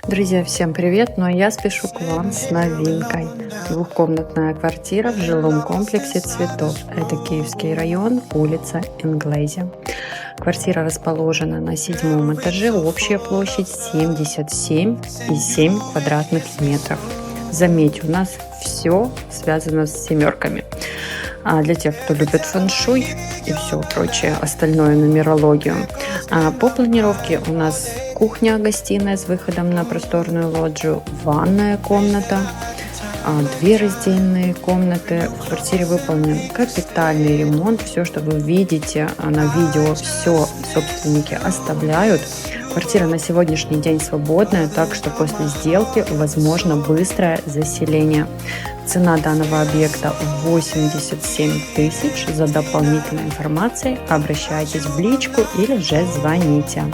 Друзья, всем привет! Ну а я спешу к вам с новинкой. Двухкомнатная квартира в жилом комплексе «Цветов». Это Киевский район, улица Инглези. Квартира расположена на седьмом этаже, общая площадь 77,7 квадратных метров. Заметьте, у нас все связано с семерками. А для тех, кто любит фэн-шуй и все прочее, остальное, нумерологию. По планировке у нас кухня-гостиная с выходом на просторную лоджию, ванная комната, две раздельные комнаты. В квартире выполнен капитальный ремонт. Все, что вы видите на видео, все собственники оставляют. Квартира на сегодняшний день свободная, так что после сделки возможно быстрое заселение. Цена данного объекта 87 тысяч. За дополнительной информацией обращайтесь в личку или же звоните.